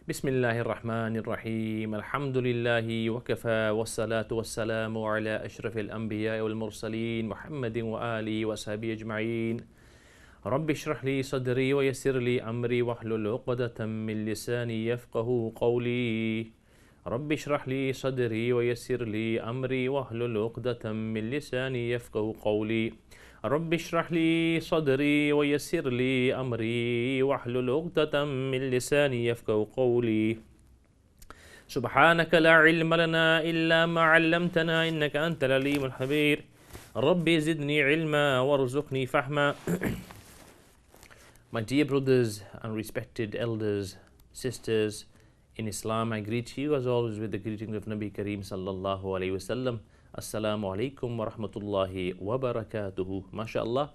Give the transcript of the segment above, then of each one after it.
Bismillahir Rahmanir Rahim. Alhamdulillahi wa kafa wa salatu wa salamu ala ashrafil anbiya wal mursaleen Muhammadin wa alihi wa sahbihi ajma'een. Rabbi shrah li sadri wa yassir li amri wahlul 'uqdatam min lisani yafqahu qawli. Rabbi shrah li sadri wa yassir li amri wahlul 'uqdatam min lisani yafqahu qawli. رب اشرح لي صدري ويسر لي أمري واحلل عقدة من لساني يفقهوا قولي سبحانك لا علم لنا إلا ما علمتنا إنك أنت العليم الخبير ربي زدني علما وارزقني فهما. My dear brothers and respected elders, sisters in Islam, I greet you as always with the greeting of Nabi Kareem sallallahu alayhi wasallam. Assalamu alaikum wa rahmatullahi wa barakatuhu. MashaAllah,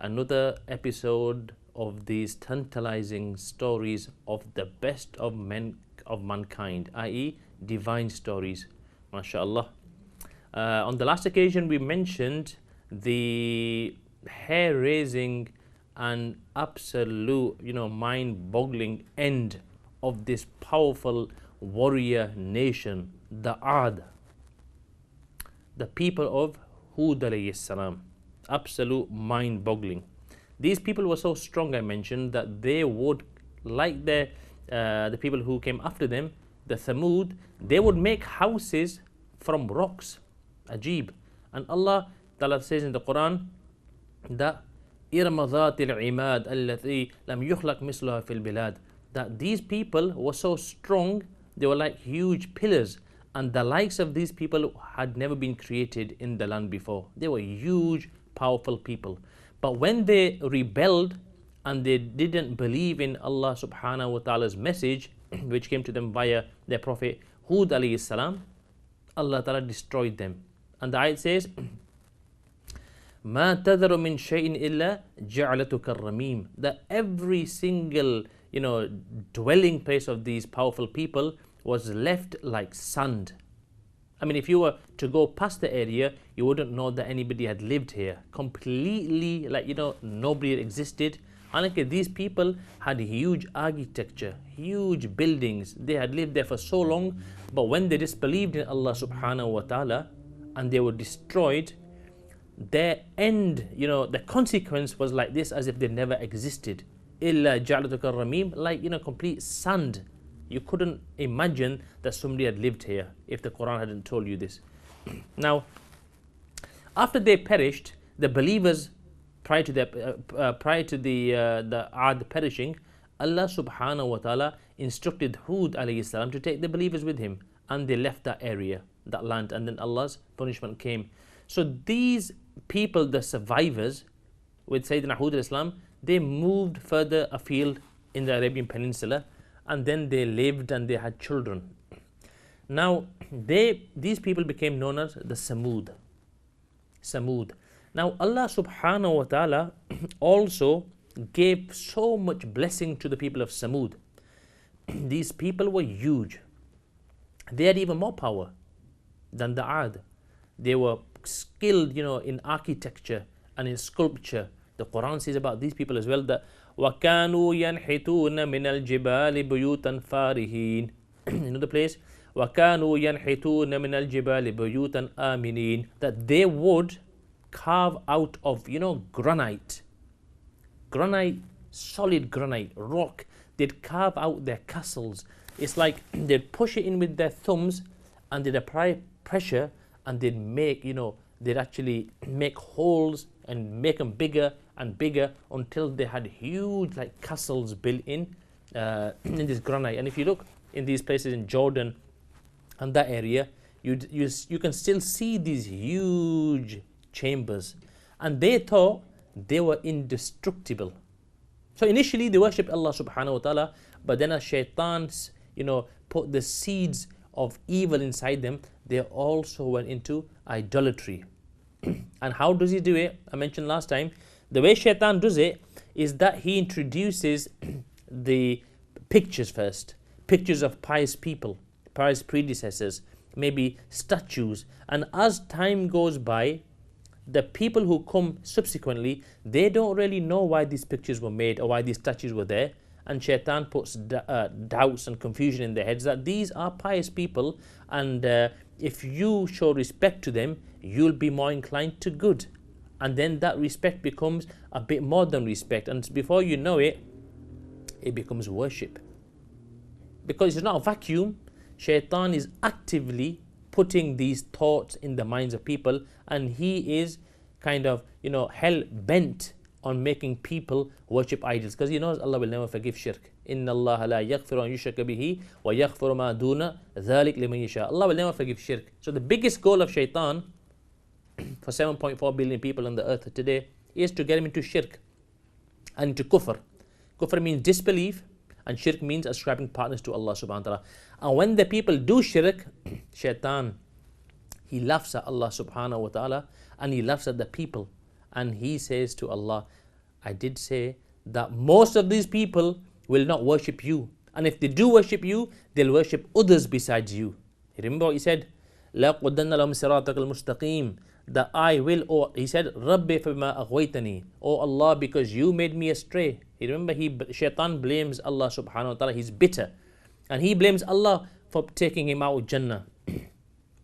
another episode of these tantalizing stories of the best of mankind, i.e. divine stories. MashaAllah. On the last occasion we mentioned the hair-raising and absolute, mind-boggling end of this powerful warrior nation, the Ad, the people of Hud alayhi salam. Absolute mind-boggling. These people were so strong, I mentioned, that they would, like the people who came after them, the Thamud, they would make houses from rocks. Ajib. And Allah Ta'ala says in the Quran that إِرَمَ ذَاتِ الْعِمَادِ الَّتِي لَمْ يُخْلَقْ مِثْلُهَا فِي الْبِلَادِ, that these people were so strong, they were like huge pillars, and the likes of these people had never been created in the land before. They were huge, powerful people. But when they rebelled and they didn't believe in Allah subhanahu wa ta'ala's message, which came to them via their prophet Hud alayhi salam, Allah ta'ala destroyed them. And the ayat says, مَا تَذَرُ مِنْ شَيْءٍ إِلَّا جَعْلَتُ كَالرَّمِيمِ, that every single dwelling place of these powerful people was left like sand. I mean, if you were to go past the area, you wouldn't know that anybody had lived here. Completely, nobody had existed. And these people had huge architecture, huge buildings. They had lived there for so long, but when they disbelieved in Allah subhanahu wa ta'ala and they were destroyed, their end, the consequence was like this, as if they never existed. إِلَّا جَعْلَتُ كَالرَّمِيمِ, like, complete sand. You couldn't imagine that somebody had lived here if the Quran hadn't told you this. Now, after they perished, the believers, prior to the Ad perishing, Allah subhanahu wa ta'ala instructed Hud alayhi salam to take the believers with him, and they left that area, that land, and then Allah's punishment came. So these people, the survivors with Sayyidina Hud alayhi salam, they moved further afield in the Arabian Peninsula, and then they lived and they had children. Now, these people became known as the Samud. Now, Allah subhanahu wa ta'ala also gave so much blessing to the people of Samud. These people were huge. They had even more power than the Ad. They were skilled, in architecture and in sculpture. The Quran says about these people as well that وَكَانُوا يَنْحِتُونَ مِنَ الْجِبَالِ بُيُوتًا فَارِهِينَ. Another place, وَكَانُوا يَنْحِتُونَ مِنَ الْجِبَالِ بُيُوتًا آمِنِينَ, that they would carve out of, granite, solid granite, rock. They'd carve out their castles. It's like they'd push it in with their thumbs and they'd apply pressure, and they'd make, they'd actually make holes and make them bigger and bigger until they had huge castles built in this granite. And if you look in these places in Jordan and that area, you can still see these huge chambers, and they thought they were indestructible. So initially they worshipped Allah subhanahu wa ta'ala, but then as shaitans put the seeds of evil inside them, they also went into idolatry. And how does he do it? I mentioned last time, the way shaitan does it is that he introduces the pictures first, pictures of pious people, pious predecessors, maybe statues, and as time goes by, the people who come subsequently, they don't really know why these pictures were made or why these statues were there, and shaitan puts doubts and confusion in their heads that these are pious people, and if you show respect to them, you'll be more inclined to good. And then that respect becomes a bit more than respect, and before you know it, it becomes worship. Because it's not a vacuum. Shaitan is actively putting these thoughts in the minds of people, and he is kind of, hell bent on making people worship idols, because he knows Allah will never forgive shirk. Inna Allah la yaghfiru an yushraka bihi wa yaghfiru ma duna dhalik liman yasha. Allah will never forgive shirk. So the biggest goal of shaitan for 7.4 billion people on the earth today is to get him into shirk and into kufr. Kufr means disbelief, and shirk means ascribing partners to Allah subhanahu wa ta'ala. And when the people do shirk, shaitan, he laughs at Allah subhanahu wa ta'ala, and he laughs at the people, and he says to Allah, I did say that most of these people will not worship you, and if they do worship you, they'll worship others besides you. Remember what he said? لَا قُدَّنَّ لَهُمْ صِرَاطَكَ الْمُسْتَقِيمِ, that I will, or he said, رَبِّ فَبِمَا أَغْوَيْتَنِي, oh Allah, because you made me astray. Remember, shaitan blames Allah subhanahu wa ta'ala, he's bitter, and he blames Allah for taking him out of Jannah.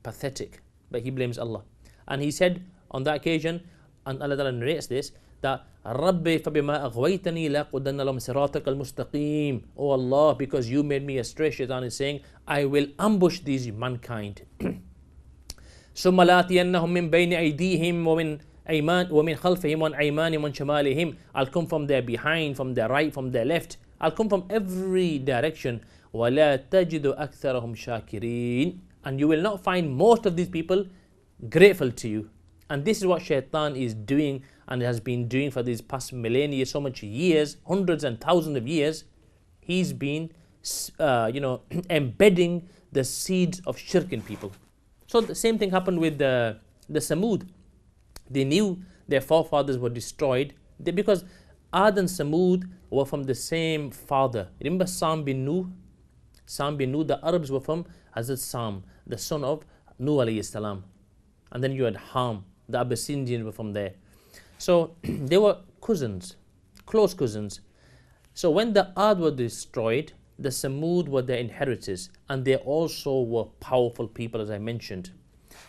Pathetic, but he blames Allah. And he said on that occasion, and Allah ta'ala narrates this, that رَبِّ فَبِمَا أَغْوَيْتَنِي لَا قُدَّنَّ لَهُمْ صِرَاطَكَ الْمُسْتَقِيمِ, oh Allah, because you made me astray, shaitan is saying, I will ambush these mankind. ثُمَّ لَآتِيَنَّهُمْ مِنْ بَيْنِ أَيْدِيهِمْ وَمِنْ خَلْفِهِمْ وَعَنْ أَيْمَانِهِمْ وَعَنْ شَمَالِهِمْ, I'll come from their behind, from their right, from their left. I'll come from every direction. وَلَا تَجِدُ أَكْثَرَهُمْ شَاكِرِينَ, and you will not find most of these people grateful to you. And this is what shaitan is doing, and has been doing for these past millennia, so much years, hundreds and thousands of years. He's been embedding the seeds of shirk in people. So the same thing happened with the Samud. They knew their forefathers were destroyed because Ad and Samud were from the same father. Remember Sam bin Nuh? Sam bin Nuh, the Arabs were from Hazrat Sam, the son of Nuh alayhi salam. And then you had Ham, the Abyssinians were from there. So they were cousins, close cousins. So when the Ad were destroyed, the Samud were their inheritors, and they also were powerful people, as I mentioned.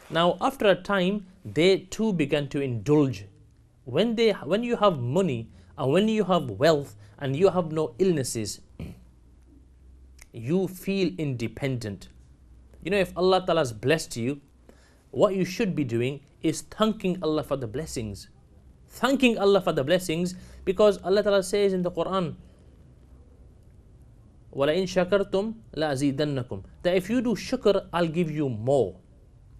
Now after a time, they too began to indulge. When you have money, and when you have wealth, and you have no illnesses, you feel independent. If Allah Ta'ala has blessed you, what you should be doing is thanking Allah for the blessings. Thanking Allah for the blessings, because Allah Ta'ala says in the Quran, وَلَئِن شَكَرْتُمْ لَأَزِيدَنَّكُمْ, that if you do shukr, I'll give you more.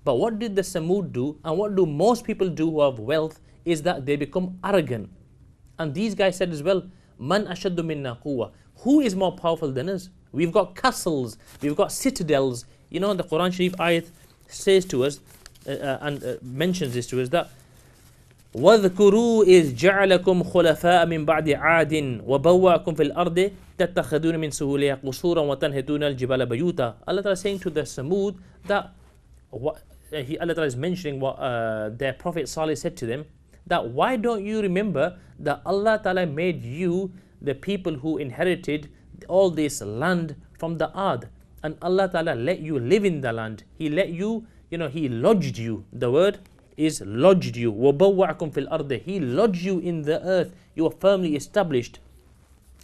But what did the Samud do, and what do most people do who have wealth, is that they become arrogant. And these guys said as well, Man ashaddu minna quwwa, who is more powerful than us? We've got castles, we've got citadels. The Quran Sharif ayat says to us, and mentions this to us, that وَاذْكُرُوا إِذْ جَعَلَكُمْ خُلَفَاءَ مِنْ بَعْدِ عَادٍ وَبَوَّأَكُمْ فِي الْأَرْضِ تَتَّخِذُونَ مِنْ سُهُولِهَا قُصُورًا وَتَنْحِتُونَ الْجِبَالَ بَيُوتًا. Allah Ta'ala is saying to the Samud that Allah Ta'ala is mentioning what their Prophet Salih said to them, that why don't you remember that Allah Ta'ala made you the people who inherited all this land from the Ad, and Allah Ta'ala let you live in the land. He let you, He lodged you. The word is lodged you. وَبَوَّعَكُمْ فِي الْأَرْضِ, He lodged you in the earth. You are firmly established.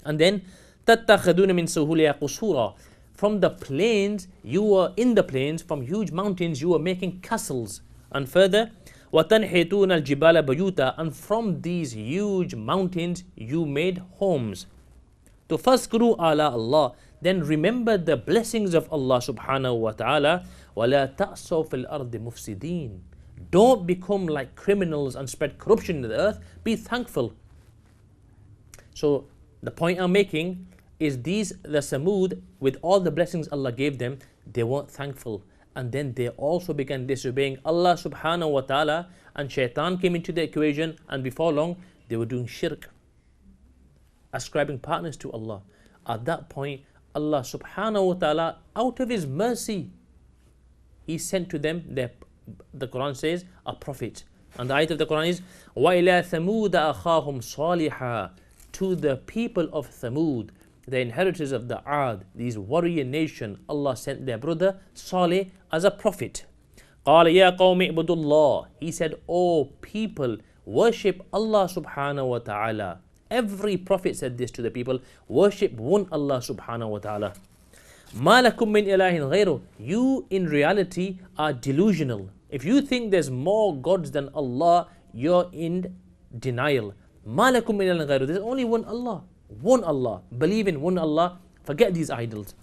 And then تَتَّخَذُونَ مِنْ سُهُولِهَا قُصُورًا, from the plains, you were in the plains, from huge mountains, you were making castles. And further, وَتَنْحِتُونَ الْجِبَالَ بَيُوتًا, and from these huge mountains, you made homes. تُفَذْكُرُوا آلَاءَ اللَّهِ, then remember the blessings of Allah subhanahu wa ta'ala. وَلَا تَأْسَوْا فِي الْأَرْضِ مُفْسِدِينَ, don't become like criminals and spread corruption in the earth. Be thankful. So the point I'm making is the Samud, with all the blessings Allah gave them, they weren't thankful. And then they also began disobeying Allah subhanahu wa ta'ala, and shaitan came into the equation, and before long they were doing shirk, ascribing partners to Allah. At that point, Allah subhanahu wa ta'ala, out of His mercy, He sent to them, the Quran says, a prophet. And the ayat of the Quran is, وَإِلَى ثَمُودَ أَخَاهُمْ صَالِحًا, to the people of Thamud, the inheritors of the Ad, these warrior nation, Allah sent their brother Saleh as a prophet. قال يا قوم اعبدوا الله. He said, "Oh people, worship Allah subhanahu wa ta'ala." Every prophet said this to the people, worship one Allah subhanahu wa ta'ala. مَا لَكُم مِّنْ إِلَٰهٍ غَيْرُهُ. You in reality are delusional. If you think there's more gods than Allah, you're in denial. مَا لَكُم مِّنْ إِلَٰهٍ غَيْرُهُ. There's only one Allah. One Allah. Believe in one Allah. Forget these idols.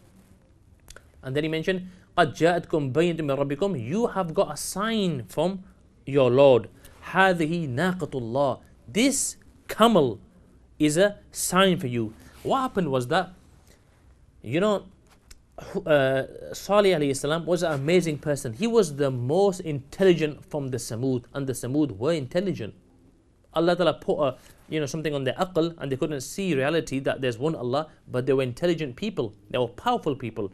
And then he mentioned, قَدْ جَاءَتْكُمْ بَيِّنَةٌ مِّن رَبِّكُمْ. You have got a sign from your Lord. هَذِهِ نَاقَةُ اللَّهِ. This camel is a sign for you. What happened was that, Salih alayhi salam was an amazing person. He was the most intelligent from the Samud, and the Samud were intelligent. Allah Ta'ala put something on their aql, and they couldn't see reality that there's one Allah, but they were intelligent people. They were powerful people.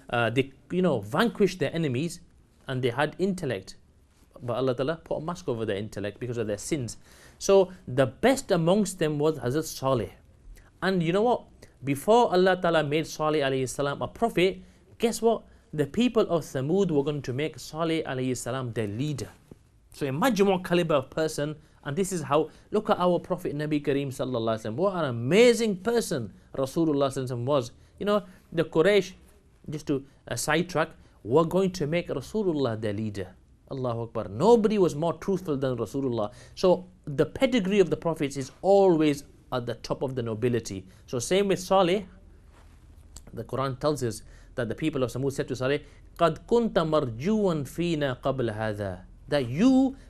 They vanquished their enemies, and they had intellect. But Allah Ta'ala put a mask over their intellect because of their sins. So the best amongst them was Hazrat Saleh. And you know what? Before Allah Ta'ala made Saleh alayhi salam a prophet, guess what? The people of Thamud were going to make Saleh alayhi salam their leader. So imagine what caliber of person, and this is how, look at our Prophet Nabi Kareem sallallahu alaihi wasallam. What an amazing person Rasulullah sallallahu alaihi wasallam was. The Quraysh, just to sidetrack, were going to make Rasulullah their leader. Allahu Akbar. Nobody was more truthful than Rasulullah. So the pedigree of the prophets is always at the top of the nobility. So same with Saleh. The Quran tells us that the people of Samud said to Saleh, قَدْ كُنْتَ مَرْجُوًا فِينَا قَبْلَ هَذَا. That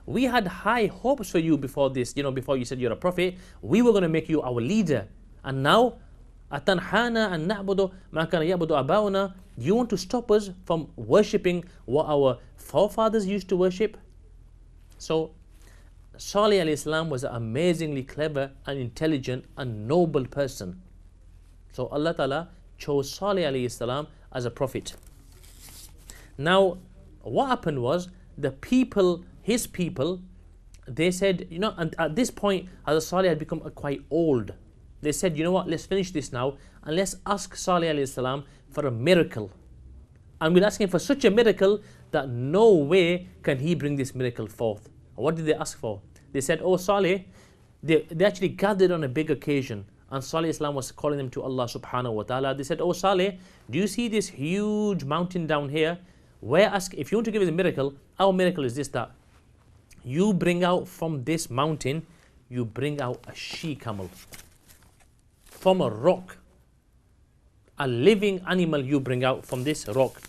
we had high hopes for you before this, before you said you're a prophet. We were going to make you our leader. And now, أَتَنْحَانَا أَن نَعْبُدُ مَا كَانَ يَعْبُدُ أَبَاؤُنَا. You want to stop us from worshipping what our forefathers used to worship? So, Salih alayhi salam was an amazingly clever and intelligent and noble person. So Allah Ta'ala chose Salih alayhi salam as a prophet. Now, what happened was, his people, they said, and at this point, Hazrat Salih had become quite old. They said, you know what, let's finish this now, and let's ask Salih alayhi salam for a miracle. And we'll ask him for such a miracle that no way can he bring this miracle forth. What did they ask for? They said, oh Salih, they actually gathered on a big occasion, and Salih Islam was calling them to Allah subhanahu wa ta'ala. They said, oh Salih, do you see this huge mountain down here? If you want to give us a miracle, our miracle is this, that you bring out from this mountain, you bring out a she-camel from a rock. A living animal you bring out from this rock.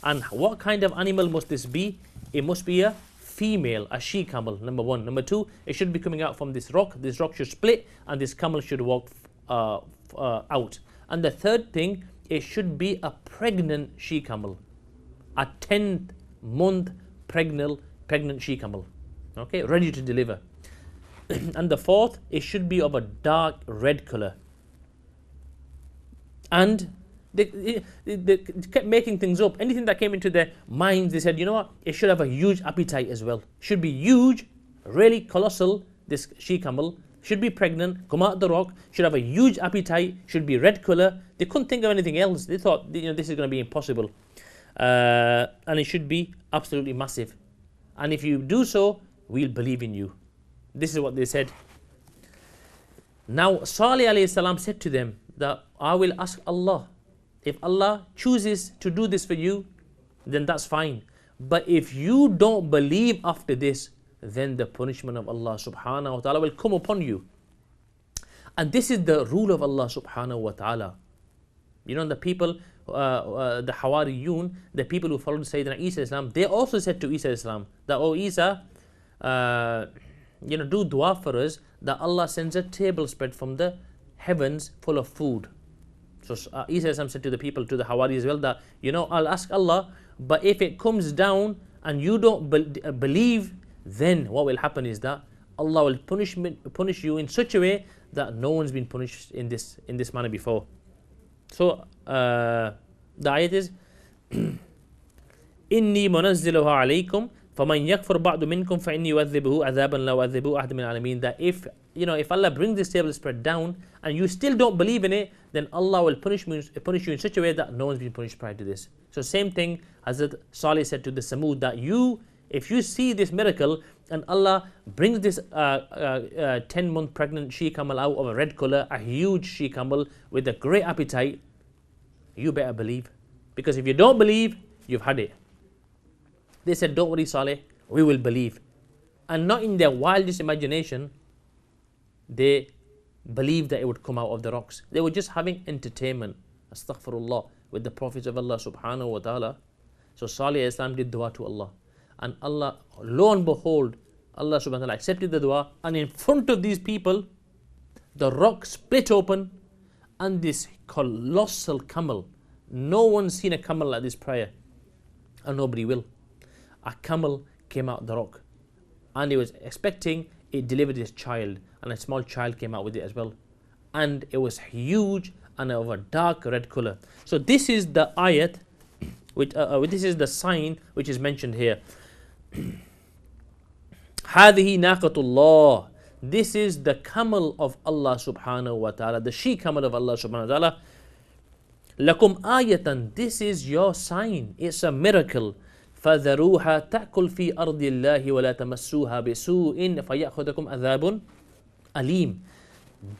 And what kind of animal must this be? It must be a female, a she-camel, number one. Number two, it should be coming out from this rock. This rock should split, and this camel should walk out. And the third thing, it should be a pregnant she-camel. A 10th month pregnant she-camel. Okay, ready to deliver. And the fourth, it should be of a dark red color. And they kept making things up. Anything that came into their minds, they said, you know what, it should have a huge appetite as well. Should be huge, really colossal, this she-camel. Should be pregnant, come out the rock, should have a huge appetite, should be red color. They couldn't think of anything else. They thought, this is going to be impossible. And it should be absolutely massive. And if you do so, we'll believe in you. This is what they said. Now, Salih alayhi salam said to them that I will ask Allah. If Allah chooses to do this for you, then that's fine. But if you don't believe after this, then the punishment of Allah subhanahu wa ta'ala will come upon you. And this is the rule of Allah subhanahu wa ta'ala. The people, the Hawariyun, the people who followed Sayyidina Isa Islam, they also said to Isa Islam that, oh Isa, do dua for us that Allah sends a table spread from the heavens full of food. So Isa Islam said to the people, to the Hawari as well, that, I'll ask Allah, but if it comes down and you don't believe, then what will happen is that Allah will punish you in such a way that no one's been punished in this manner before. So the ayat is إِنِّي مُنَزِّلُهَا عَلَيْكُمْ فَمَنْ يَكْفُرْ بَعْدُ مِنْكُمْ فَإِنِّي يُعَذِّبُهُ عَذَابًا لَا يُعَذِّبُهُ أَحَدٌ مِنَ الْعَالَمِينَ. That if if Allah brings this table spread down and you still don't believe in it, then Allah will punish you in such a way that no one's been punished prior to this. So same thing Hazrat Salih said to the Samud, that if you see this miracle and Allah brings this 10-month pregnant she-camel out of a red color, a huge she-camel with a great appetite, you better believe. Because if you don't believe, you've had it. They said, don't worry Saleh, we will believe. And not in their wildest imagination, they believed that it would come out of the rocks. They were just having entertainment, astaghfirullah, with the prophets of Allah subhanahu wa ta'ala. So Salih Islam did dua to Allah. And Allah, lo and behold, Allah subhanahu wa ta'ala accepted the dua. And in front of these people, the rock split open and this colossal camel. No one's seen a camel like this prior. And nobody will. A camel came out of the rock. And he was expecting, it delivered his child. And a small child came out with it as well. And it was huge and of a dark red color. So this is the ayat, this is the sign which is mentioned here. هذه ناقة الله. This is the camel of Allah subhanahu wa ta'ala, the she camel of Allah subhanahu wa ta'ala. لكم آية. This is your sign. It's a miracle. فذروها تأكل في أرض الله ولا تمسوها بسوء فيأخذكم عذاب أليم.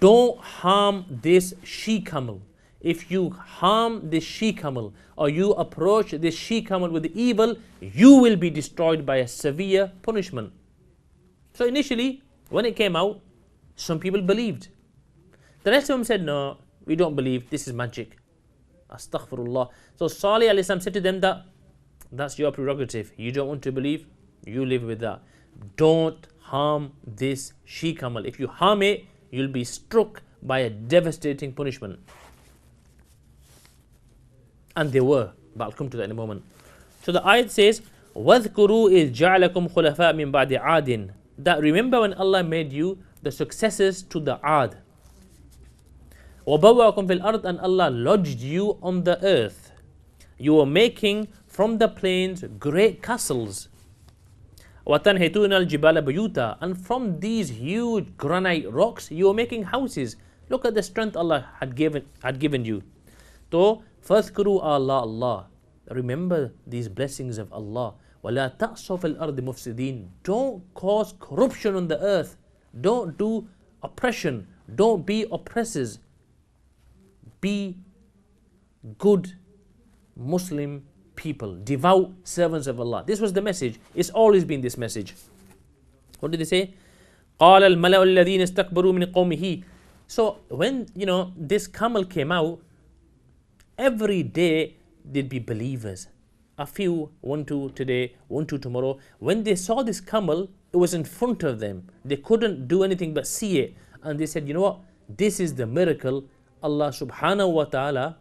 Don't harm this she camel. If you harm this she camel or you approach this she camel with evil, you will be destroyed by a severe punishment. So initially, when it came out, some people believed. The rest of them said, no, we don't believe, this is magic. Astaghfirullah. So Salih alayhi salam said to them that's your prerogative. You don't want to believe, you live with that. Don't harm this she camel. If you harm it, you'll be struck by a devastating punishment. And they were, but I'll come to that in a moment. So the ayat says, وَاذْكُرُوا إِذْ جَعَلَكُمْ خُلَفَاءَ مِنْ بَعْدِ عَادٍ. That remember when Allah made you the successors to the Aad. وَبَوَّأَكُمْ فِي الْأَرْضِ. And Allah lodged you on the earth. You were making from the plains great castles. وَتَنْحِتُونَ الْجِبَالَ بُيُوتًا. And from these huge granite rocks, you were making houses. Look at the strength Allah had given you. So, فَاذْكُرُوا Allah. Remember these blessings of Allah. وَلَا تَعْصَوْا فِي الْأَرْضِ مُفْسِدِينَ. Don't cause corruption on the earth. Don't do oppression. Don't be oppressors. Be good Muslim people, devout servants of Allah. This was the message. It's always been this message. What did they say? قَالَ الْمَلَأُ الَّذِينَ اسْتَكْبَرُوا مِنْ قَوْمِهِ. So when this camel came out, every day there'd be believers. A few, 1, 2 today, 1, 2 tomorrow. When they saw this camel, it was in front of them. They couldn't do anything but see it. And they said, you know what? This is the miracle Allah subhanahu wa ta'ala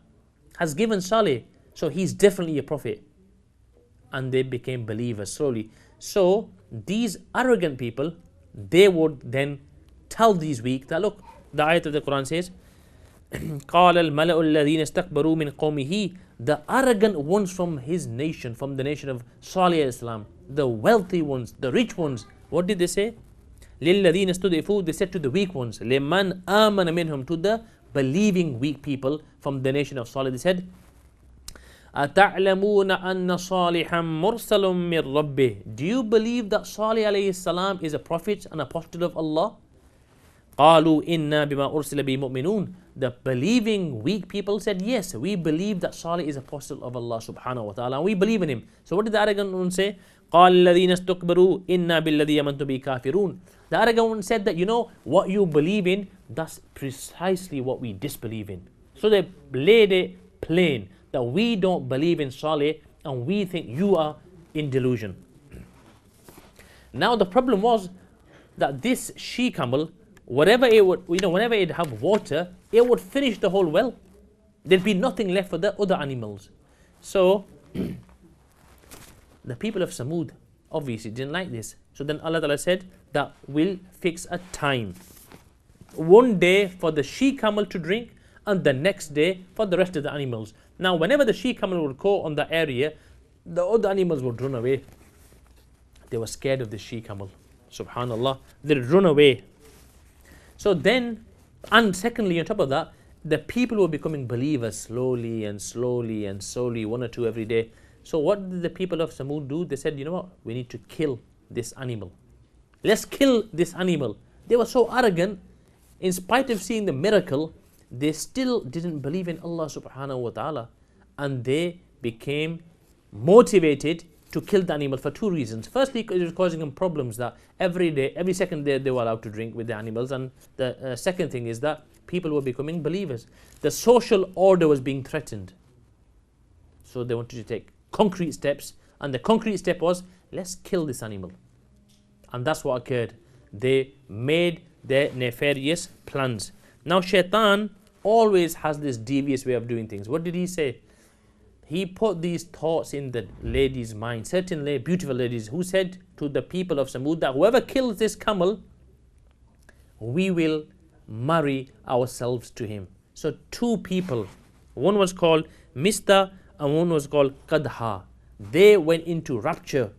has given Salih. So he's definitely a prophet. And they became believers slowly. So these arrogant people, they would then tell these weak that look, the ayat of the Quran says, قال الملأ الذين استكبروا من قومه. The arrogant ones from his nation, from the nation of Salih Islam, the wealthy ones, the rich ones, what did they say? للذين استضعفوا. They said to the weak ones, لمن آمن منهم, to the believing weak people from the nation of Salih, they said, أتعلمون أن صالحا مرسل من ربه. Do you believe that Salih alayhi salam is a prophet, an apostle of Allah? قالوا إنا بما أرسل به مؤمنون. The believing weak people said, yes, we believe that Salih is apostle of Allah subhanahu wa ta'ala, and we believe in him. So what did the arrogant one say? قال الذين استكبروا إنا بالذي آمنت به كافرون. The arrogant one said that, what you believe in, that's precisely what we disbelieve in. So they laid it plain that we don't believe in Salih and we think you are in delusion. Now the problem was that this she camel, whatever it would, whenever it have water, it would finish the whole well. There'd be nothing left for the other animals. So the people of Samud obviously didn't like this. So then Allah Ta'ala said that we'll fix a time. One day for the she camel to drink and the next day for the rest of the animals. Now whenever the she camel would go on the area, the other animals would run away. They were scared of the she camel. Subhanallah. They'd run away. So then, and secondly, on top of that, the people were becoming believers slowly and slowly and slowly, one or two every day. So what did the people of Samud do? They said, you know what, we need to kill this animal. Let's kill this animal. They were so arrogant, in spite of seeing the miracle, they still didn't believe in Allah subhanahu wa ta'ala. And they became motivated to kill the animal for two reasons. Firstly, it was causing them problems that every day, every second day they were allowed to drink with the animals. And the second thing is that people were becoming believers. The social order was being threatened. So they wanted to take concrete steps. And the concrete step was, let's kill this animal. And that's what occurred. They made their nefarious plans. Now Shaitan always has this devious way of doing things. What did he say? He put these thoughts in the lady's mind, certain beautiful ladies, who said to the people of Samud that whoever kills this camel, we will marry ourselves to him. So two people, one was called Mista and one was called Qadha. They went into rapture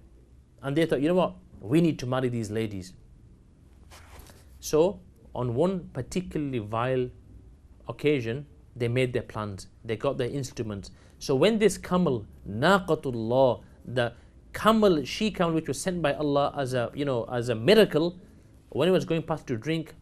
and they thought, you know what, we need to marry these ladies. So on one particularly vile occasion, they made their plans. They got their instruments. So when this camel, Naqatullah, the camel, she camel which was sent by Allah as a miracle, when it was going past to drink,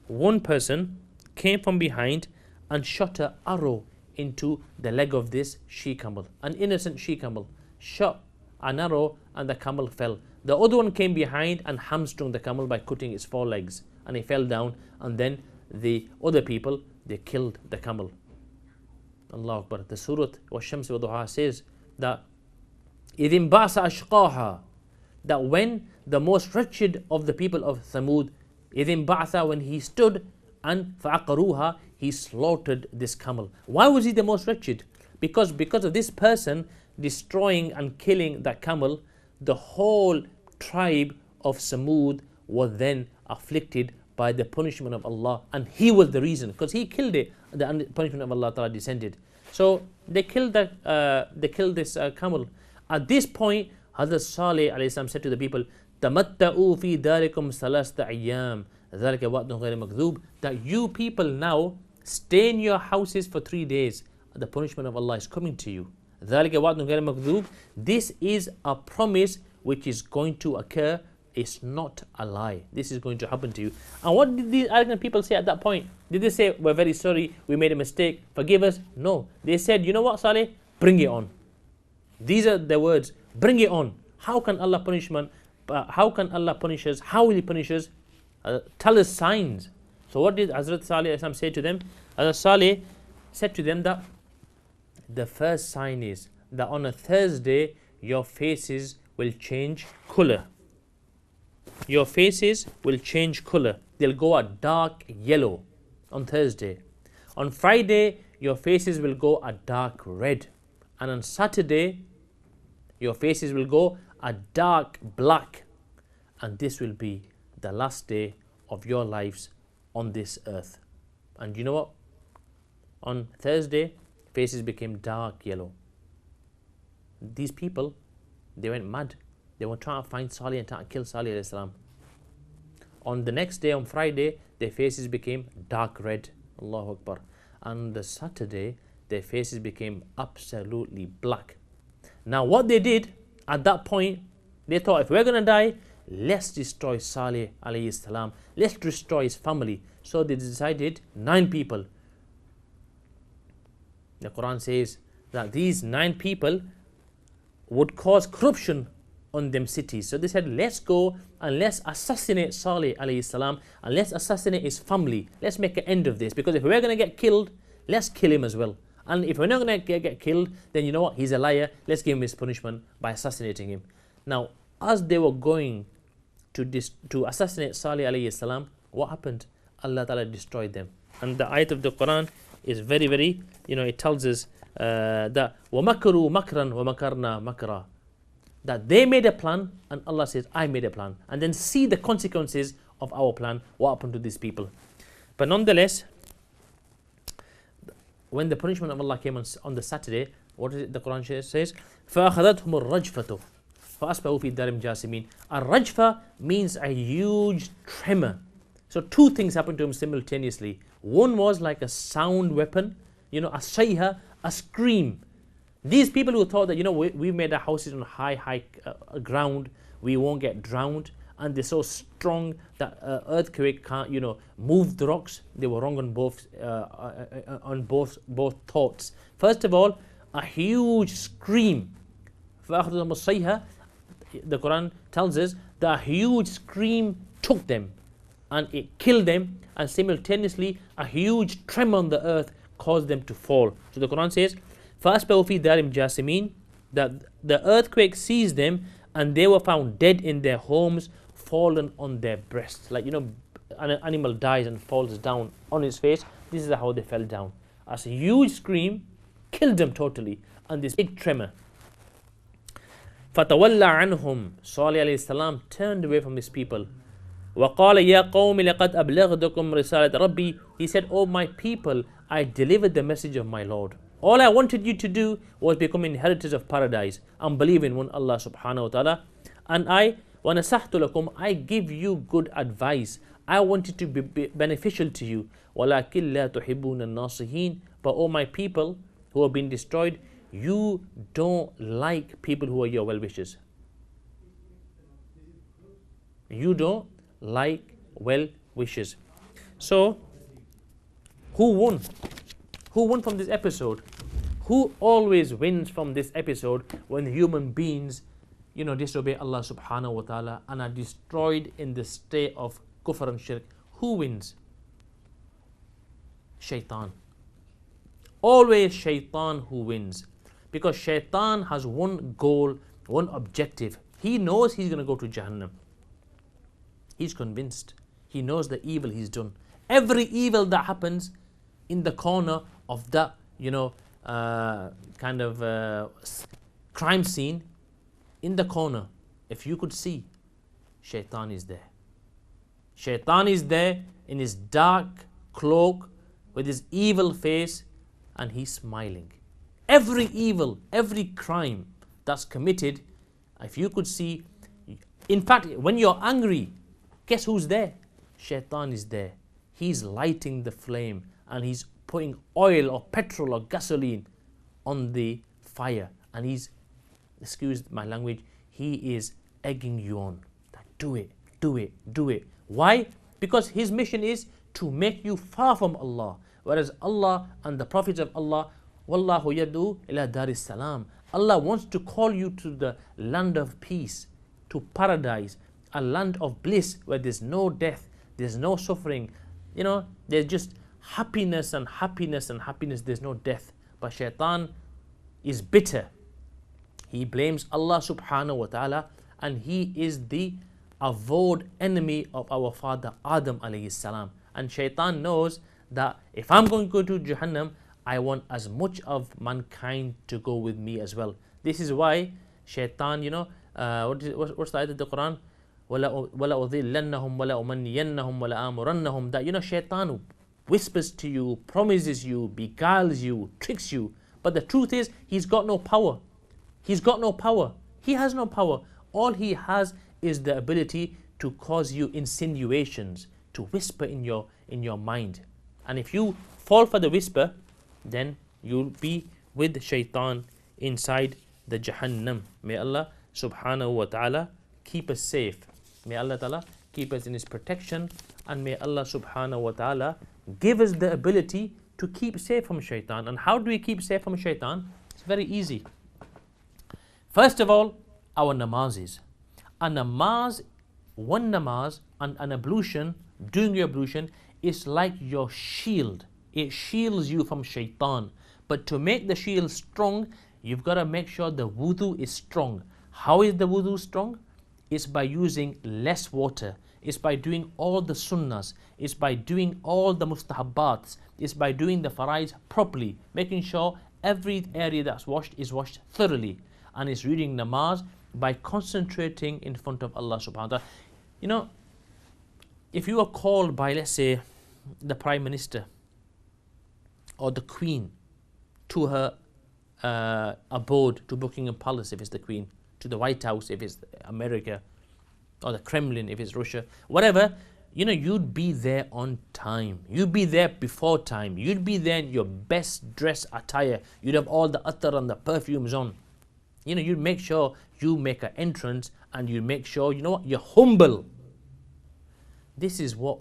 one person came from behind and shot an arrow into the leg of this she camel. An innocent she camel shot an arrow and the camel fell. The other one came behind and hamstrung the camel by cutting its forelegs, and it fell down. And then the other people, they killed the camel. Allah Akbar. The Surah Wash-Shamsi wa Duha says that إِذٍ بَعْسَ أَشْقَاهَا, that when the most wretched of the people of Thamud, إِذٍ بَعْثَ, when he stood and فَعَقَرُوهَا, he slaughtered this camel. Why was he the most wretched? Because of this person destroying and killing that camel, the whole tribe of Samud was then afflicted by the punishment of Allah, and he was the reason, because he killed it. The punishment of Allah Ta'ala descended. So they killed this camel. At this point, Hazrat Saleh alayhi salam said to the people, تَمَتَّعُوا فِي دَارِكُمْ ثَلَاثَةَ أَيَّامٍ ذَلِكَ وَعْدٌ غَيْرُ مَكْذُوبٍ, that you people now stay in your houses for 3 days. The punishment of Allah is coming to you. ذَلِكَ وَعْدٌ غَيْرُ مَكْذُوبٍ, this is a promise which is going to occur. It's not a lie. This is going to happen to you. And what did these arrogant people say at that point? Did they say, we're very sorry, we made a mistake, forgive us? No. They said, you know what, Saleh? Bring it on. These are the words. Bring it on. How can Allah punish us? How will He punish us? Tell us signs. So what did Hazrat Saleh say to them? Hazrat Saleh said to them that the first sign is that on a Thursday, your faces will change color. Your faces will change color. They'll go a dark yellow on Thursday. On Friday, your faces will go a dark red. And on Saturday, your faces will go a dark black. And this will be the last day of your lives on this earth. And you know what? On Thursday, faces became dark yellow. These people, they went mad. They were trying to find Saleh and trying to kill Saleh alayhi salam. On the next day, on Friday, their faces became dark red. Allahu Akbar. On the Saturday, their faces became absolutely black. Now what they did at that point, they thought, if we're going to die, let's destroy Saleh alayhi salam. Let's destroy his family. So they decided 9 people. The Quran says that these 9 people would cause corruption on them cities. So they said, let's go and let's assassinate Saleh alayhi salam, and let's assassinate his family. Let's make an end of this, because if we're going to get killed, let's kill him as well. And if we're not going to get killed, then you know what, he's a liar. Let's give him his punishment by assassinating him. Now, as they were going to assassinate Saleh alayhi salam, what happened? Allah Ta'ala destroyed them. And the ayat of the Quran is very, very, it tells us that وَمَكَرُوا مَكْرًا وَمَكَرْنَا مَكْرًا, that they made a plan and Allah says, I made a plan. And then see the consequences of our plan, what happened to these people. But nonetheless, when the punishment of Allah came on the Saturday, what is it the Quran says? فَأَخَذَتْهُمُ الرَّجْفَةُ فَأَصْبَحُوا فِي دَارِهِمْ جَاثِمِينَ. A rajfa means a huge tremor. So two things happened to him simultaneously. One was like a sound weapon, a sayha, a scream. These people who thought that, we made our houses on high ground, we won't get drowned, and they're so strong that earthquake can't, move the rocks. They were wrong on both thoughts. First of all, a huge scream. The Quran tells us that a huge scream took them and it killed them, and simultaneously a huge tremor on the earth caused them to fall. So the Quran says, فَأَصْبَحُوا فِي دَارِهِمْ جَاثِمِينَ, that the earthquake seized them and they were found dead in their homes, fallen on their breasts. Like, an animal dies and falls down on its face. This is how they fell down. As a huge scream killed them totally, and this big tremor. فَتَوَلَّى عَنْهُمْ, Salih alayhi salam turned away from his people. وَقَالَ يَا قَوْمِ لَقَدْ أَبْلَغْتُكُمْ رِسَالَةَ رَبِّي. He said, "Oh my people, I delivered the message of my Lord. All I wanted you to do was become inheritors of paradise and believe in one Allah subhanahu wa ta'ala. And I, وَنَصَحْتُ لَكُمْ, I give you good advice. I want it to be beneficial to you. وَلَكِنْ لَا تُحِبُّونَ النَّاصِحِينَ. But oh my people who have been destroyed, you don't like people who are your well-wishers. You don't like well-wishers." So, who won? Who won from this episode? Who always wins from this episode when human beings, disobey Allah subhanahu wa ta'ala and are destroyed in the state of kufr and shirk? Who wins? Shaitan. Always shaitan who wins. Because shaitan has one goal, one objective. He knows he's going to go to Jahannam. He's convinced. He knows the evil he's done. Every evil that happens in the corner of that, crime scene, in the corner, if you could see, shaitan is there. Shaitan is there in his dark cloak with his evil face, and he's smiling. Every evil, every crime that's committed, if you could see, in fact, when you're angry, guess who's there? Shaitan is there. He's lighting the flame and he's putting oil or petrol or gasoline on the fire, and he's, excuse my language, he is egging you on. Do it, do it, do it. Why? Because his mission is to make you far from Allah. Whereas Allah and the prophets of Allah, Wallahu yadu ila daris salam. Allah wants to call you to the land of peace, to paradise, a land of bliss where there's no death, there's no suffering. There's just happiness and happiness and happiness. There's no death. But shaitan is bitter. He blames Allah subhanahu wa ta'ala, and he is the avowed enemy of our father Adam alayhi salam. And shaitan knows that if I'm going to go to Jahannam, I want as much of mankind to go with me as well. This is why shaitan, what's the ayat of the Quran? وَلَا أُضِلَّنَّهُمْ وَلَا أُمَنِّيَنَّهُمْ وَلَا آمُرَنَّهُمْ. That, shaitan whispers to you, promises you, beguiles you, tricks you. But the truth is, he's got no power. He's got no power. He has no power. All he has is the ability to cause you insinuations, to whisper in your mind. And if you fall for the whisper, then you'll be with shaitan inside the Jahannam. May Allah subhanahu wa ta'ala keep us safe. May Allah ta'ala keep us in his protection, and may Allah subhanahu wa ta'ala give us the ability to keep safe from shaitan. And how do we keep safe from shaitan? It's very easy. First of all, our namazes. A namaz, one namaz, and an ablution, doing your ablution, is like your shield. It shields you from shaitan. But to make the shield strong, you've got to make sure the wudu is strong. How is the wudu strong? It's by using less water. It's by doing all the sunnahs. It's by doing all the mustahabbats. It's by doing the faraids properly, making sure every area that's washed is washed thoroughly. And it's reading namaz by concentrating in front of Allah subhanahu wa ta'ala. If you are called by, let's say, the Prime Minister or the Queen to her abode, to Buckingham Palace if it's the Queen, to the White House if it's America, or the Kremlin if it's Russia, whatever, you'd be there on time. You'd be there before time. You'd be there in your best dress attire. You'd have all the attar and the perfumes on. You'd make sure you make an entrance, and you make sure, you're humble. This is what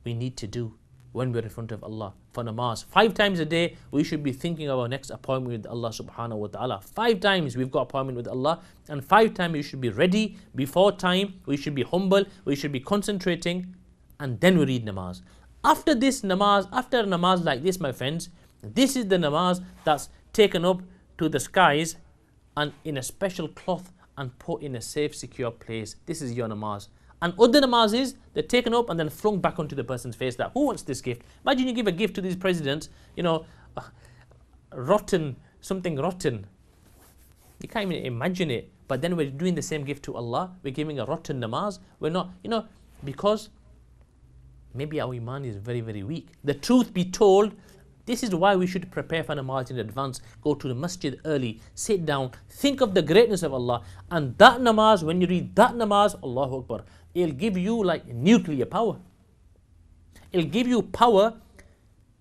we need to do when we're in front of Allah for namaz. 5 times a day, we should be thinking of our next appointment with Allah subhanahu wa ta'ala. 5 times we've got appointment with Allah, and 5 times we should be ready before time. We should be humble, we should be concentrating, and then we read namaz. After this namaz, after a namaz like this, my friends, this is the namaz that's taken up to the skies and in a special cloth and put in a safe, secure place. This is your namaz. And other namazes, they're taken up and then flung back onto the person's face. That, who wants this gift? Imagine you give a gift to these presidents, rotten, something rotten. You can't even imagine it. But then we're doing the same gift to Allah. We're giving a rotten namaz. We're not, because maybe our iman is very, very weak. The truth be told, this is why we should prepare for namaz in advance. Go to the masjid early, sit down, think of the greatness of Allah. And that namaz, when you read that namaz, Allahu Akbar, it'll give you like nuclear power. It'll give you power.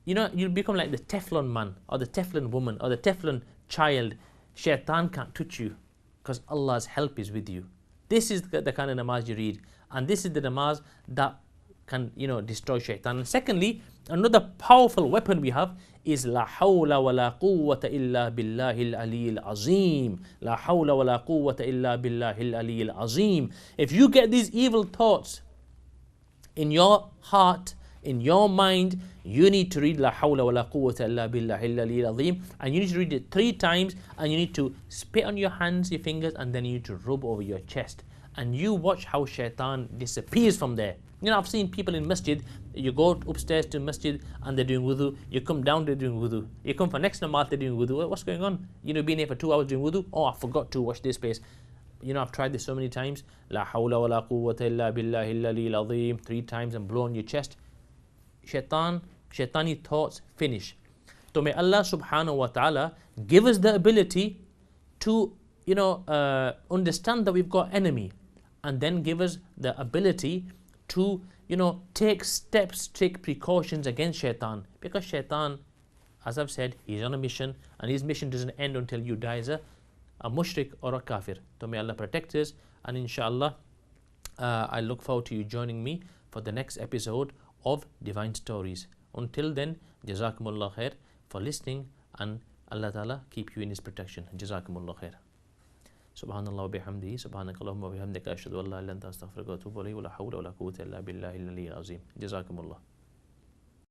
You'll become like the Teflon man, or the Teflon woman, or the Teflon child. Shaitan can't touch you because Allah's help is with you. This is the kind of namaz you read. And this is the namaz that can, destroy shaitan. And secondly, another powerful weapon we have is La hawla wa la quwwata illa billahil aliyyil azim. La hawla wa la quwwata illa billahil aliyyil azim. If you get these evil thoughts in your heart, in your mind, you need to read La hawla wa la quwwata illa billahil aliyyil azim, and you need to read it 3 times, and you need to spit on your hands, your fingers, and then you need to rub over your chest. And you watch how shaitan disappears from there. I've seen people in masjid, you go upstairs to masjid and they're doing wudu, you come down, they're doing wudu. You come for next namaz, they're doing wudu. What's going on? Being here for 2 hours doing wudu? Oh, I forgot to wash this place. I've tried this so many times. La hawla wa la quwwata illa billahil aliyyil azim, 3 times and blow on your chest. Shaitani thoughts finish. So may Allah subhanahu wa ta'ala give us the ability to, understand that we've got enemy, and then give us the ability to, take steps, take precautions against shaitan. Because shaitan, as I've said, he's on a mission, and his mission doesn't end until you die as a mushrik or a kafir. So may Allah protect us, and inshallah, I look forward to you joining me for the next episode of Divine Stories. Until then, Jazakumullah khair for listening, and Allah Ta'ala keep you in His protection. Jazakumullah khair. Subhanallah wa bihamdihi, subhanakallahumma wa bihamdika, ashhadu an la ilaha illa anta astaghfiruka wa atubu ilayk, wa la hawla wa la quwwata illa billahil aliyyil azim. Jazakumullah.